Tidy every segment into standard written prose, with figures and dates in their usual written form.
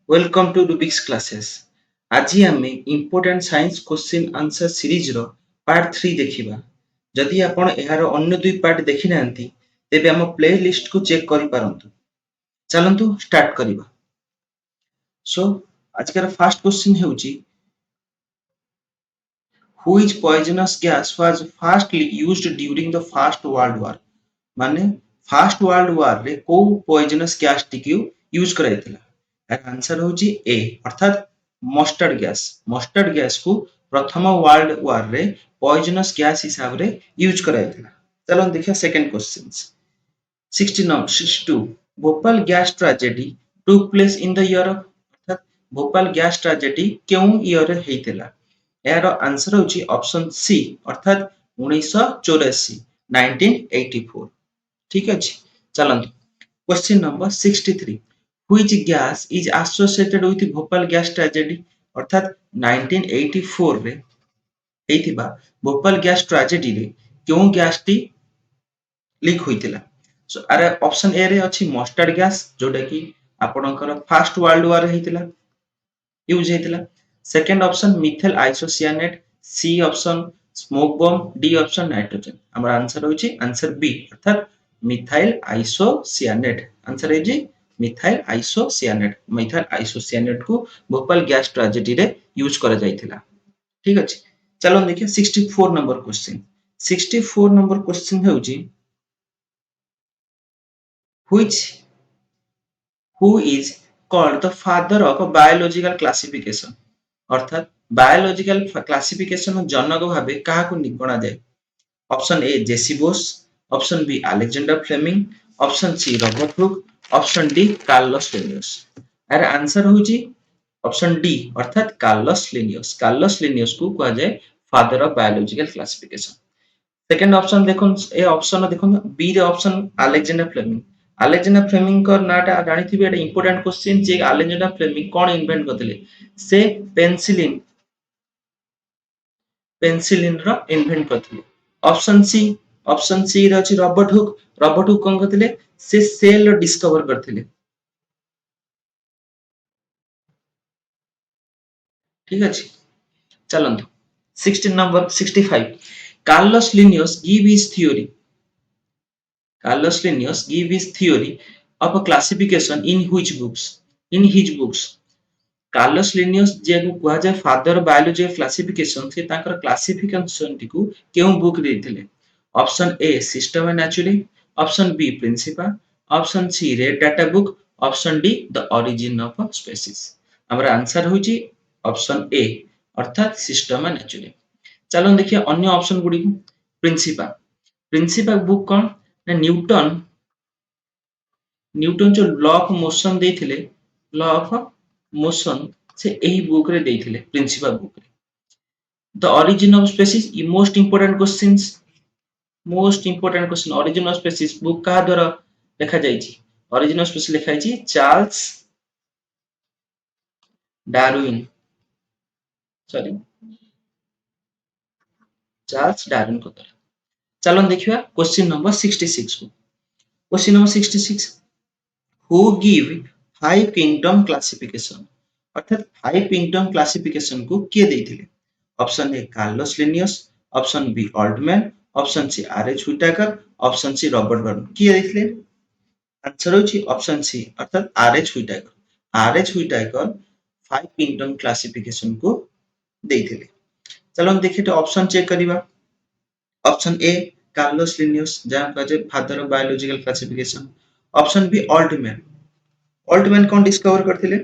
Welcome to Rubik's Classes. আজি ଆମେ important science question answer ସିରିଜର ପାର୍ଟ 3 ଦେଖିବା। ଯଦି ଆପଣ ଏହାର ଅନ୍ୟ ଦୁଇ ପାର୍ଟ ଦେଖିନାହାନ୍ତି ତେବେ ଆମ ପ୍ଲେ ଲିଷ୍ଟକୁ ଚେକ୍ କରିପାରନ୍ତୁ। ଚାଲନ୍ତୁ ଷ୍ଟାର୍ଟ କରିବା। ସୋ ଆଜିକାର ଫାର୍ଷ୍ଟ କ୍ୱେଶ୍ଚିନ୍ ହେଉଛି Which poisonous gas was first used during the First World War? ମାନେ ଫାର୍ଷ୍ଟ ୱାର୍ଲଡ ୱାରରେ କୋଉ ପଏଜନସ୍ ଗ୍ୟାସ୍ ଟିକୁ ୟୁଜ କରାଯାଇଥିଲା? ଏହାର ଆନ୍ସର ହେଉଛି ଏ ଅର୍ଥାତ୍ ମଷ୍ଟାର୍ଡ ଗ୍ୟାସ୍। ମଷ୍ଟାର୍ଡ ଗ୍ୟାସକୁ ପ୍ରଥମ ୱାର୍ଲଡ ୱାରରେ ପଏଜନସ୍ ଗ୍ୟାସ୍ ହିସାବରେ ୟୁଜ କରାଯାଇଥିଲା। ଚାଲନ୍ତୁ ଦେଖିବା second question. 62 Bhopal gas tragedy took place in the year ଅର୍ଥାତ୍ ଭୋପାଲ ଗ୍ୟାସ୍ ଟ୍ରାଜେଡି କେଉଁ ଇୟରରେ ହେଇଥିଲା? ଏହାର ଆନ୍ସର ହେଉଛି ଅପସନ ସି ଅର୍ଥାତ୍ 1984 1984। ठीक अच्छे चलते question number 63 which gas is associated with Bhopal gas tragedy अर्थात 1984 रे हेतिबा भोपाल गैस ट्रेजेडी रे क्यों गैस टी लीक होइतिला। सो अरे ऑप्शन ए रे अछि मस्टर्ड गैस जोटा कि आपणकर फर्स्ट वर्ल्ड वार हेतिला यूज हेतिला। Second option methyl isocyanate, C option smoke bomb, D option nitrogen. हमर आंसर होछि आंसर बी अर्थात मिथाइल आइसोसियानेट। आंसर है जी मिथाइल आइसोसियानेट। मिथाइल आइसोसियानेट को भोपाल गैस ट्रेजेडी रे यूज करा जाइथिला। ठीक अछि चलो देखिए 64 नंबर क्वेश्चन। 64 नंबर क्वेश्चन होछि which who is called the father of biological classification अर्थात बायोलॉजिकल क्लासिफिकेशन जनक भाबे काहाकु निगणा जाय? Option A JC Bose, option B Alexander Fleming, option C Robert Hooke, option D Carlos Linnaeus. यार आंसर होची option D अर्थात कार्लोस लिनियस। कार्लोस लिनियस को कहा जाए father of biological classification. Second option देखो ए ऑप्शन देखो बी रे option Alexander Fleming. Alexander Fleming को नाटा जानिथिबे एटा इंपोर्टेंट क्वेश्चन जे अलेक्जेंडर फ्लेमिंग कोन इन्वेंट करथिले? से पेनिसिलिन रो इन्वेंट करथिले। ऑप्शन सी रे अछि रॉबर्ट हुक। रॉबर्ट हुक कोन करथिले? से सेल डिस्कवर करथिले। ठीक अछि चलंतु 16 number 65 Carlos Linnaeus give his theory. Carlos Linnaeus gave his theory of a classification in which books? In his books. Carolus Linnaeus जे को कुआ जाय फादर बायोलॉजी क्लासिफिकेशन से ताकर क्लासिफिकेशन टिकु केउ बुक देथिले? Option A system and naturally, option B Principia, option C red data book, option D the origin of a species. हमर answer होची ऑप्शन ए अर्थात सिस्टम एंड नेचुरली। चलो देखिए अन्य ऑप्शन गुडी को प्रिंसिपा। प्रिंसिपा बुक कौन ना न्यूटन जो लॉ ऑफ मोशन देथिले लॉ ऑफ मोशन से एही बुक रे देथिले प्रिंसिपल बुक रे। The origin of species most important question origin of species book का द्वारा लिखा जाइछि? ओरिजिन ऑफ स्पीशीज लिखा जाइछि Charles Darwin. Sorry Charles Darwin को द्वारा। चलो देखिबा क्वेश्चन नंबर 66 को। Question number 66 who give five kingdom classification अर्थात फाइव किंगडम क्लासिफिकेशन को किए देथिले? Option A Carlos Linnaeus, option B Altmann, option C RH Whittaker, option C Robert Burn. किए देथिले? आंसर होची ऑप्शन सी अर्थात RH Whittaker. RH Whittaker five kingdom classification को देथिले। चलो हम देखिए ऑप्शन चेक करिबा। ऑप्शन ए कार्लोस लिनियस जहां कहे father of biological classification, option B Altmann. Altmann कौन डिस्कवर करथिले?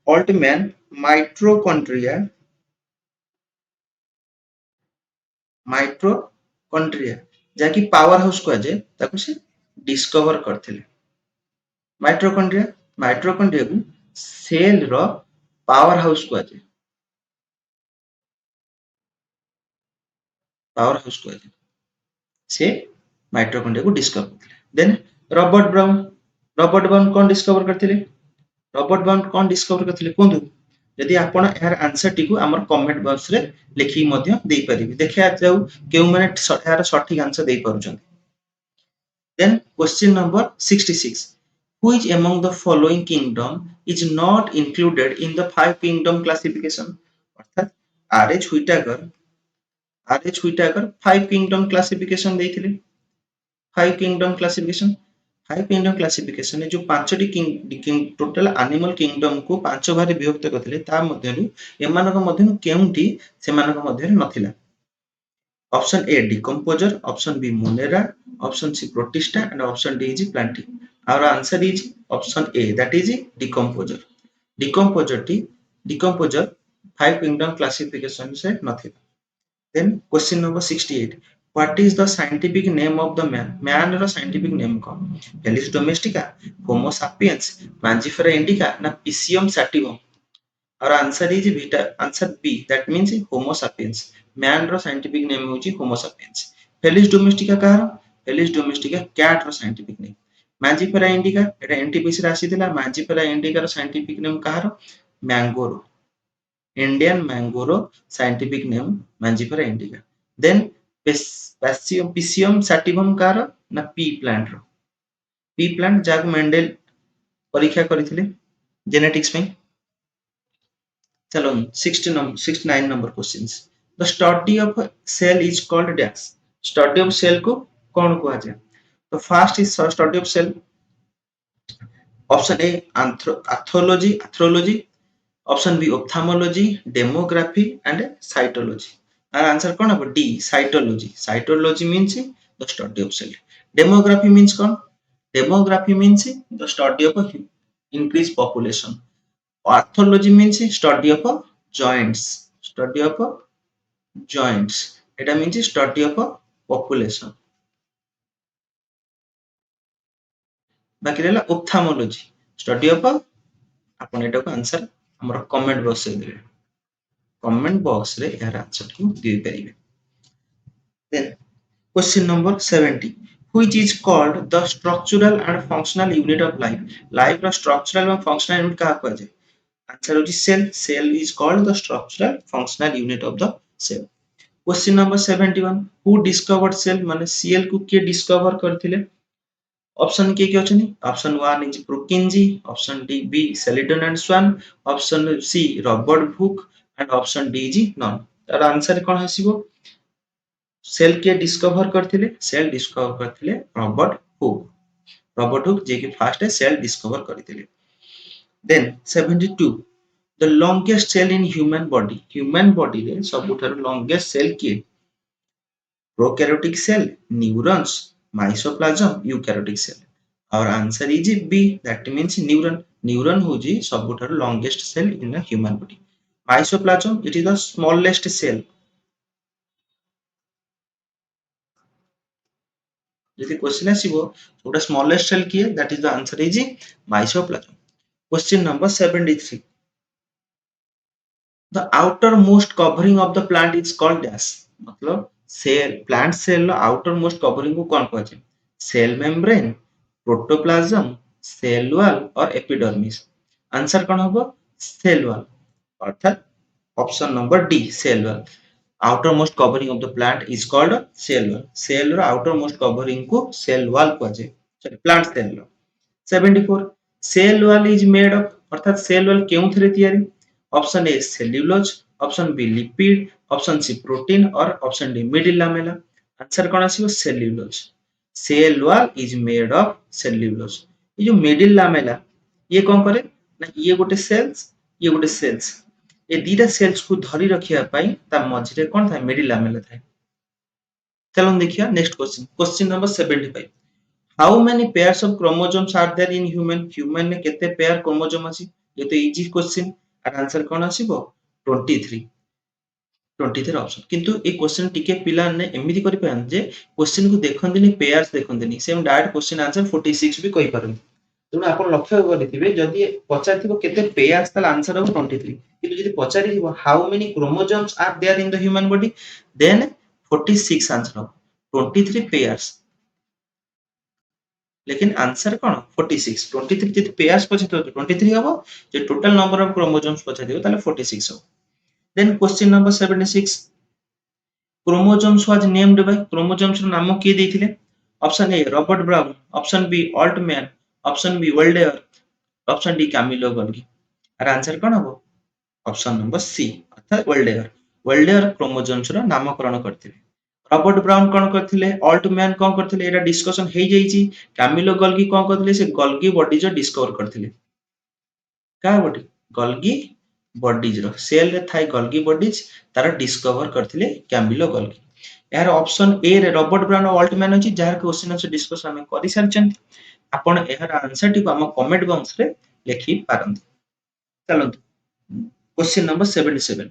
ऑल्टमैन माइट्रोकॉन्ड्रिया जाकि पावर हाउस को जाए ताको से डिस्कवर करथिले। माइट्रोकॉन्ड्रिया को सेल रो पावर हाउस को जाए। पावर हाउस को जाए से माइट्रोकॉन्ड्रिया को डिस्कवर करथिले। देन रॉबर्ट ब्राउन कौन डिस्कवर करथिले? रॉबर्ट ब्राउन कौन डिस्कवर करथिले कोंदु? यदि आपण यार आंसर टिकु हमर कमेंट बॉक्स रे लिखि मध्य देई परिबे। देखिया जाऊ केउ माने यार सठिक आंसर देई परुछन। Then question number 66 which among the following kingdom is not included in the five kingdom classification अर्थात RH Whittaker five kingdom classification ଦେଇଥିଲେ five kingdom classification five kingdom classification जो पांचटी टोटल एनिमल किंगडम को पांच भाग विभक्त करथिले ता मध्यरु एमानक मध्यरु केउंटी सेमानक मध्यरु नथिला option A decomposer option B Monera option C Protista and option D is Plantae our answer is option A that is decomposer decomposer five kingdom classification से नथिला then question number 68 what is the scientific name of the man ର scientific name କଣ Felis domestica homo sapiens mangifera indica ନା Piscium sativum our answer is answer B that means homo sapiens man ର scientific name ହେଉଛି homo sapiens Felis domestica କାହାର Felis domestica cat ର scientific name mangifera indica এটা NTPC ରେ ଆସିଥିଲା mangifera indica ର scientific name କାହାର mangoro Indian mango scientific name Mangifera indica. Then Piscium sativum car ना pea plant रो pea plant जाक Mendel परीक्षा କରିଥିଲେ genetics ପାଇଁ चलो 69 number questions the study of cell is called dash study of cell को कौन कुआ जाए तो first is study of cell option A arthology option B ophthalmology demography and cytology our answer कौन हम D cytology means the study of cell demography means कौन demography means the study of increase population arthrology means study of joints एटा means study of population बाकी रहला ऑप्थामोलॉजी study of आपण एटा को answer हमर comment box रे देबे कमेंट बॉक्स रे यार आंसर को दे परिबे then question number 70 which is called the structural and functional unit of life ର structural and functional unit का कहै छै आंसर होची cell is called the structural functional unit of the cell question number 71 who discovered cell माने cell को के discover करथिले option के अच्छे option 1 is Purkinje option D B Schleiden and Schwann option C Robert Hooke and option D is नॉन तार answer कोन हसिबो सेल के डिस्कवर करथिले रॉबर्ट हुक जे कि फर्स्ट सेल डिस्कवर करथिले then 72 the longest cell in human body रे सबुठार लॉन्गेस्ट सेल के prokaryotic cell neurons mycoplasm eukaryotic cell our answer is B that means neuron होजी सबुठार longest cell in the human body mycoplasm it is the smallest cell जदि question आसीबो ओटा smallest cell किए that is the answer is mycoplasm question number 73 the outermost covering of the plant is called dash मतलब plant cell outer most covering को कौन कहते cell membrane protoplasm cell wall और epidermis answer कौन होबो cell wall अर्थात option number D cell wall outer most covering of the plant is called cell wall cell रो outer most covering को cell wall कहजे सॉरी plant cell रो 74 cell wall is made of अर्थात cell wall केउथरे तयारी option A cellulose option B lipid option C protein और option D middle lamella answer कोन आसीबो cellulose cell wall is made of cellulose ये जो middle lamella ये कोन करे ना ये गोटे सेल्स ये दीटा सेल्स को धरी रखिया पई ता मझरे कोन था मिडिल लामेला था चलो देखिया next question number 75 how many pairs of chromosomes are there in human ने केते पेयर क्रोमोसोम अछि ये तो इजी क्वेश्चन और आंसर कोन आसीबो 23 ऑप्शन किंतु ए क्वेश्चन टिके पिला ने एमिति करि पान जे क्वेश्चन को देखंदिनी पेयर्स देखंदिनी सेम डायरेक्ट क्वेश्चन आंसर 46 भी कहि परन तुम आपण लक्ष्य करिथिबे जदि पचारथिबो केते पेयर्स ताल आंसर हो 23 किंतु जदि पचारिथिबो how many chromosomes are there in the human body then 46 answer हो 23 पेयर्स लेकिन आंसर कौन 46 23 जदि पेयर्स पछितो 23 हबो जे टोटल नंबर ऑफ क्रोमोसोम्स पछितो ताले 46 हो then question number 76 chromosomes was named by chromosomes रो नाम के देथिले option A Robert Brown option B Altmann option B Waldeyer option D Camillo Golgi. Our answer कौन हम? ऑप्शन नंबर सी अर्थात वेल्डेयर। वेल्डेयर क्रोमोजोम्स रो नामकरण करथिले। रॉबर्ट ब्राउन कौन करथिले? ऑल्टमैन कौन करथिले? एटा डिस्कशन हे जाईची। कैमिलो गोल्गी कौन करथिले? से गोल्गी बॉडीज डिस्कवर करथिले। का बॉडी? गोल्गी बॉडीज रो सेल रे थाई गोल्गी बॉडीज तार डिस्कवर करथिले कैमिलो गोल्गी। यार ऑप्शन ए रे रॉबर्ट ब्राउन और ऑल्टमैन अछि जार क्वेश्चन अछि डिस्कस हम करि सारचंती। आपण एहर आंसर टी हम कमेंट बॉक्स रे लिखि पारंती। चलंतु question number 77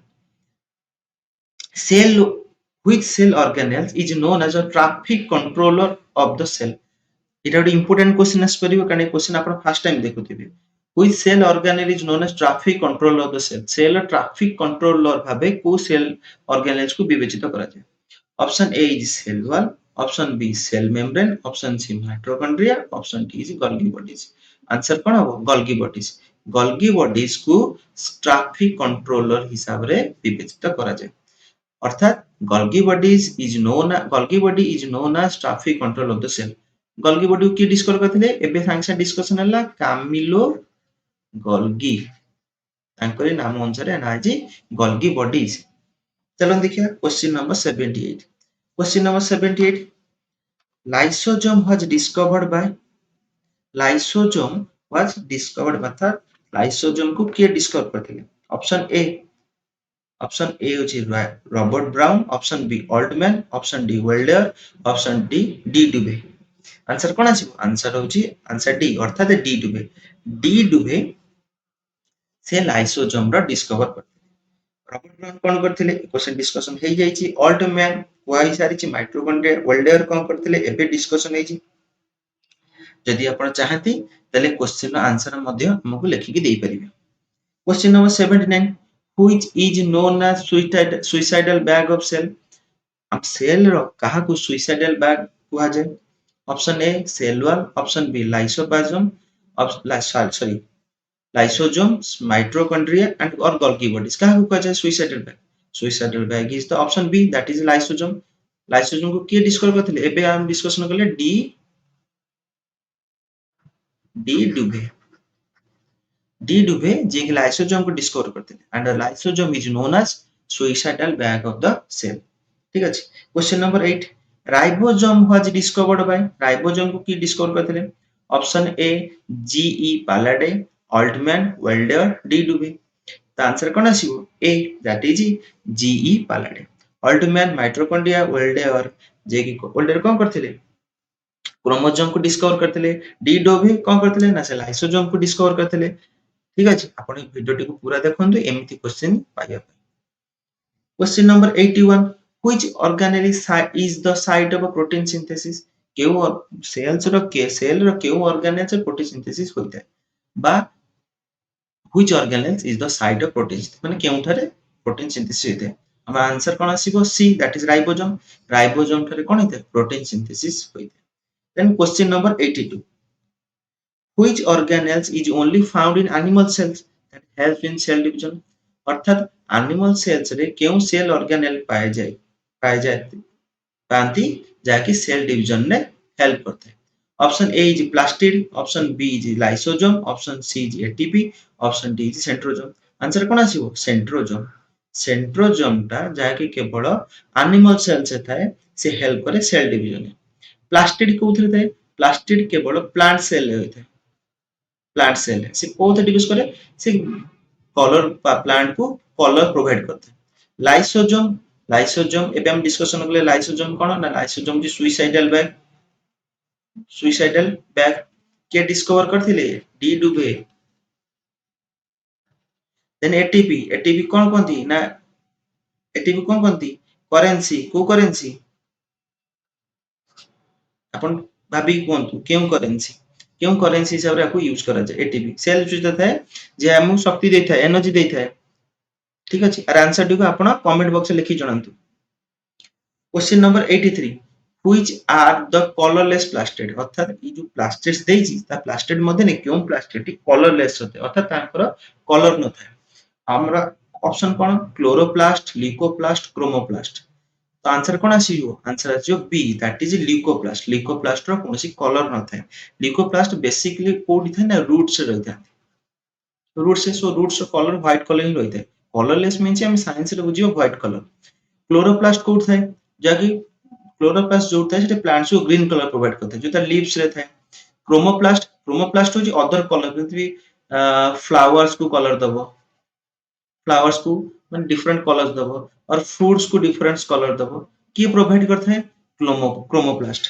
cell which cell organelle is known as a traffic controller of the cell। এটা ଗୋଟେ important question ଆସିପାରିବ କାରଣ ଏ question ଆପଣ first time ଦେଖୁଥିବେ। which cell organelle is known as traffic controller of the cell। cell traffic controller ଭାବେ କୋଉ cell organelles କୁ ବିବେଚିତ କରାଯାଏ? option A is cell wall, option B cell membrane, option C mitochondria, option D is Golgi bodies। Answer कौन हबो? Golgi bodies। Golgi bodies को traffic controller हिसाବରେ ବିବେଚିତ କରାଯାଏ। अर्थात Golgi body is known as traffic control of the cell। Golgi body को किए discover करथिले? एबे साଙ୍ଗे साଙ୍ଗे डिस्कशन होला कामिलो गोल्गी। तांकरी नाम अनुसार ना जी गोल्गी बॉडीज। चलो देखिए question number 78। Question number 78 lysosome was discovered by. Lysosome was discovered अर्थात लाइसोसोम को किए डिस्कवर करथिले? ऑप्शन ए होची Robert Brown, option B Altmann, option D वेल्डर, ऑप्शन डी डुबे। आंसर कौन आसीबो? आंसर होची आंसर डी अर्थात डी डुबे। डी डुबे से लाइसोसोम रो डिस्कवर करथिले। रॉबर्ट ब्राउन कौन करथिले? क्वेश्चन डिस्कशन हे जाईची। ऑल्टमैन कोई सारीची माइटोकॉन्ड्रिया। वेल्डर कौन करथिले? एबे डिस्कशन हेची। जदि आपण चाहती तले क्वेश्चन रो आंसर मध्ये हमकु लिखिकि देई परिबे। Question number 79 which is known as suicidal bag of cell। अब सेल रो कहा को सुइसाइडल बैग कुहा जाय? Option A cell wall, option B lysoplasm, sorry lysosome, mitochondria and और गोल्गी बॉडीज। कहा को कहा जाय suicidal bag? Suicidal bag is the option B that is lysosome. Lysosome को किए डिस्कवर करथिले? एबे हम डिस्कशन करले डी डुबे। डी डुबे जे कि लाइसोसोम को डिस्कवर करथिले and lysosome is known as suicidal bag of the cell. ठीक अछि। Question number 8 ribosome was discovered by. Ribosome को की डिस्कवर करथिले? Option A GE Palade, Altmann, Waldeyer, D Dubey. त आंसर कोन आसीबो? A that is GE Palade. Altmann mitochondria Waldeyer जे कि वेल्डर कोन करथिले? क्रोमोसोम को डिस्कवर करथिले। डी डुबे कोन करथिले? ना से लाइसोसोम को डिस्कवर करथिले। ठीक अछि। आपण ए वीडियो को पूरा देखंतु एमिति क्वेश्चन पाइबा। Question number 81 which organelle is the site of a protein synthesis। केउ सेल्स रो के सेल रो केउ ऑर्गेनेल से प्रोटीन सिंथेसिस होइता है बा which organelle is the site of protein माने केउ थारे प्रोटीन सिंथेसिस होइता है। हम आंसर कोन आसीबो? C that is ribosome. Ribosome थारे कोन होइता है? प्रोटीन सिंथेसिस होइता है। Then question number 82 which organelle is only found in animal cells that help in cell division। अर्थात एनिमल सेल्स रे केउ सेल ऑर्गेनेल पाए जाए पाती जाकि सेल डिवीजन ने हेल्प करते हैं। Option A is plastid, option B is lysosome, option C is ATP, option D is centrosome. Answer कोन आसीबो? सेंट्रोसोम। सेंट्रोसोम टा जाकि केवल एनिमल सेल से थाए से हेल्प करे सेल डिवीजन। प्लास्टिड कोथरे थाए? प्लास्टिड केवल प्लांट सेल रे होइଥାଏ। प्लांट सेल से कोथ डिवीज करे से कलर प्लांट को कलर प्रोवाइड करते हैं। लाइसोसोम एबे हम डिस्कशन करले लाइसोसोम कोन ना लाइसोसोम जी सुइसाइडल बैग के डिस्कवर करथिले? डी डुबे। देन एटीपी कोन कोंती ना एटीपी कोन कोंती? करेंसी को करेंसी अपन भाबी कोंतु केउ करेंसी हिसाब रे आपको यूज करा जाय। एटीपी सेल जुता थाए जे हमु शक्ति देथाय एनर्जी देथाय। ठीक अछि। आर आंसर डी को आपण कमेंट बॉक्स में लिखि जणांतु। Question number 83 which are the colorless plastid। अर्थात ई जो प्लास्टिड्स देइछि ता प्लास्टिड मध्ये ने केउ प्लास्टिड कलरलेस होते अर्थात तांकर कलर न थाए। हमरा ऑप्शन कोन? Chloroplast, leucoplast, chromoplast. तो आंसर कोन आसीबो? आंसर आसीबो B that is leucoplast. Leucoplast रो कोनोसी कलर न थाए। ल्यूकोप्लास्ट बेसिकली कोडी थाए ना रूट से रहता है। Roots so roots colour white colour ही रही है कलरलेस मीन्स हम साइंस रे बुझियो व्हाइट कलर क्लोरोप्लास्ट कोड थाए जाकि क्लोरोप्लास्ट जो थाए सेटा प्लांट्स को ग्रीन कलर प्रोवाइड करता है जो लीव्स रे थाए क्रोमोप्लास्ट होची अदर कलर जति फ्लावर्स को कलर दबो फ्लावर्स को माने डिफरेंट कलर्स दबो और फ्रूट्स को डिफरेंट कलर दबो किए प्रोवाइड करता है क्रोमोप्लास्ट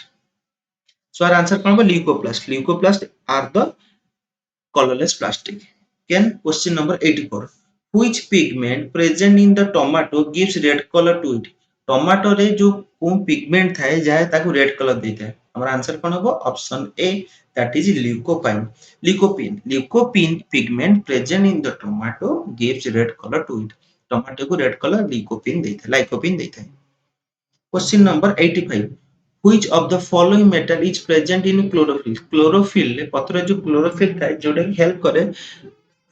सो आर आंसर कौन leucoplast are the colorless plastic. Then question number 84. Which pigment present in the tomato gives red color to it? Tomato रे जो कोन पिगमेंट थाए जाय ताको रेड कलर देता है हमर आंसर कोन होबो option A that is lycopene pigment present in the tomato gives red colour to it tomato को रेड कलर लाइकोपिन देता है question number 85 which of the following metal is present in chlorophyll chlorophyll रे पत्र जो chlorophyll थाए जोटा की help करे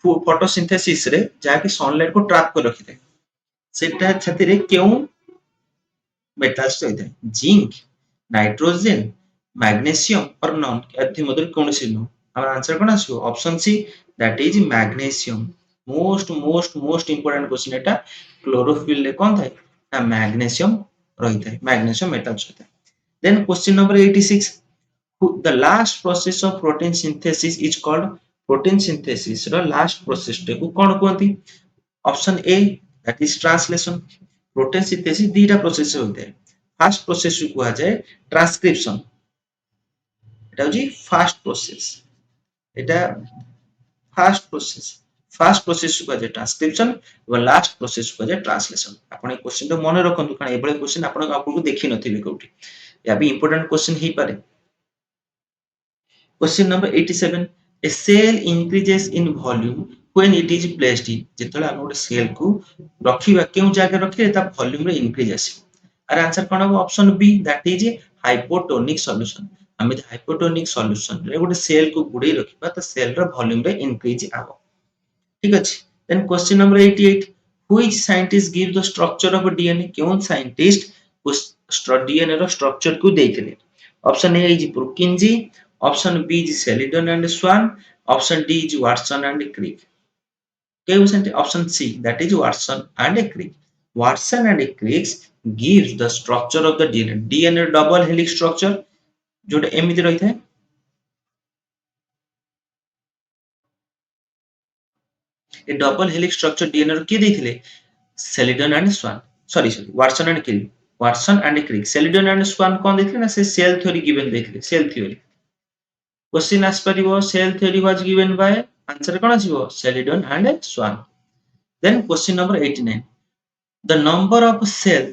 फोटोसिंथेसिस रे जाके सनलाइट को ट्रैप कर रखी थे सेटा छाती रे क्यों मेटल्स रहते हैं जिंक नाइट्रोजन मैग्नीशियम और नॉन एथि मधुर कोनसी नो हमर आंसर कोन आसो option C that is magnesium most important question Etah chlorophyll रे कोन थाए ना मैग्नीशियम रही थाए मैग्नीशियम मेटल्स रहते हैं then question number 86 the last process of protein synthesis is called protein synthesis ର last process ଟାକୁ କଣ କୁହନ୍ତି option A that is translation protein synthesis दीटा प्रोसेस होता है फास्ट प्रोसेस को कहा जाए ट्रांसक्रिप्शन एटा होजी एटा फास्ट प्रोसेस को कहा जाए ट्रांसक्रिप्शन और लास्ट प्रोसेस को कहा जाए ट्रांसलेशन आपण ए क्वेश्चन तो मन रखंतु कारण एबळे क्वेश्चन आपण आपको देखि नथिबे कोठी या भी इंपोर्टेंट क्वेश्चन ही पारे Question number 87. A cell increases in volume when it is placed in. जेतले हम गोटे सेल को रखिबा केउ जागे रखिले ता वॉल्यूम रे इंक्रीज आसी आर आंसर कोन हो option B that is hypotonic solution हम हाइपोटोनिक सॉल्यूशन रे गोटे सेल को गुडे रखिबा त सेल रो वॉल्यूम रे इंक्रीज आबो ठीक अछि then question number 88 which scientist give the structure of DNA केउन साइंटिस्ट डीएनए रो स्ट्रक्चर को देथिले option A is Purkinje option B is Sheldon and Swan. Option D is Watson and Crick. Okay, option C that is Watson and Crick. Watson and Crick gives the structure of the DNA. DNA double helix structure जोटा एमिति रही है a double helix structure DNA रो के देथिले Sheldon and Swan. Sorry Watson and Crick. Watson and Crick. Sheldon and Swan कोन देथिले ना से सेल थ्योरी गिवन देथिले cell theory Question as per your cell theory was given by answer कौन आसीबो Sheldon and Swan. Then question number 89. The number of cell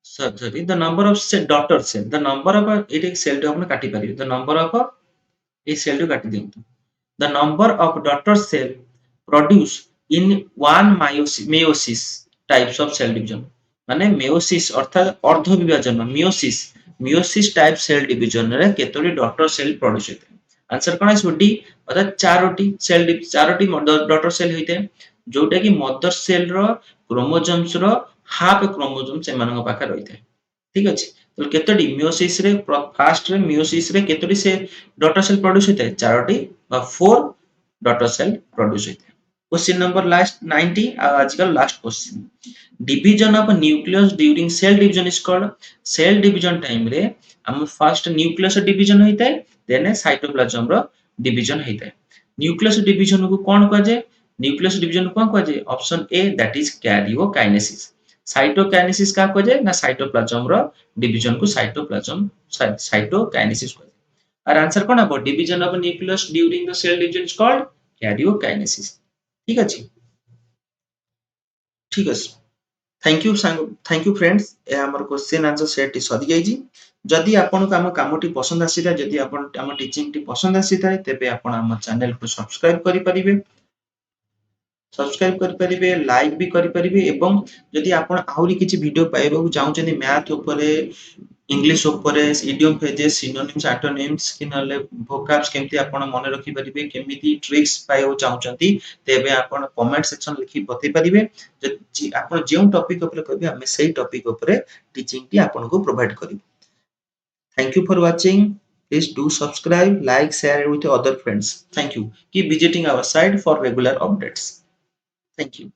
sorry the number of cell daughter cell the number of it cell to अपन काटी परिबे the number of A cell to काटी दियंतु the number of daughter cell produce in one meiosis types of cell division माने meiosis अर्थात अर्ध विभाजन meiosis type cell division रे केतोटी daughter cell produce होते answer कोन ice D अर्थात चारोटी डॉटर सेल होते जोटा कि मदर सेल रो क्रोमोसोम्स रो हाफ क्रोमोसोम से मानक पाखा रहिते ठीक अछि तो केतोटी meiosis रे फर्स्ट रे meiosis रे केतोटी से डॉटर सेल प्रोड्यूस होते चारोटी बा 4 डॉटर सेल प्रोड्यूस होते क्वेश्चन नंबर लास्ट 90 आजकल last question division of nucleus during cell division is called cell division time रे हम फर्स्ट न्यूक्लियस डिवीजन होइता है देन साइटोप्लाज्म रो डिवीजन होइता है न्यूक्लियस डिवीजन को कोन कह जाय न्यूक्लियस डिवीजन को कोन कह जाय option A that is karyokinesis cytokinesis का कह जाय ना साइटोप्लाज्म रो डिवीजन को साइटोकाइनेसिस कह जाय और आंसर कोन अब division of nucleus during the cell division is called karyokinesis ठीक अछि ठीक अछि थैंक यू फ्रेंड्स ए हमर क्वेश्चन आंसर सेट सरी जाई जदि आपन को हम कामटी पसंद आसीता जदि आपन हम टीचिंग टी पसंद आसीता तेबे आपन हम चैनल को सब्सक्राइब करि परिबे लाइक भी करि परिबे एवं जदि आपन आउरी किछि वीडियो पाइबा को चाहउछनी मैथ ऊपर इंग्लिश ऊपर इडियम फ्रेजेस सिनोनिम्स एंटोनिम्स कि नले वोकैब्स केमती आपण मन रखि परिबे केमिति ट्रिक्स पाइबा चाहउछंती तेबे आपण कमेंट सेक्शन लिखि बतै परिबे जे आपण जेउ टॉपिक ऊपर कहबे हम सेही टॉपिक ऊपर टीचिंग टी आपण को प्रोवाइड करिबो thank you for watching Please do subscribe, like, share it with your other friends. Thank you. Keep visiting our site for regular updates. Thank you.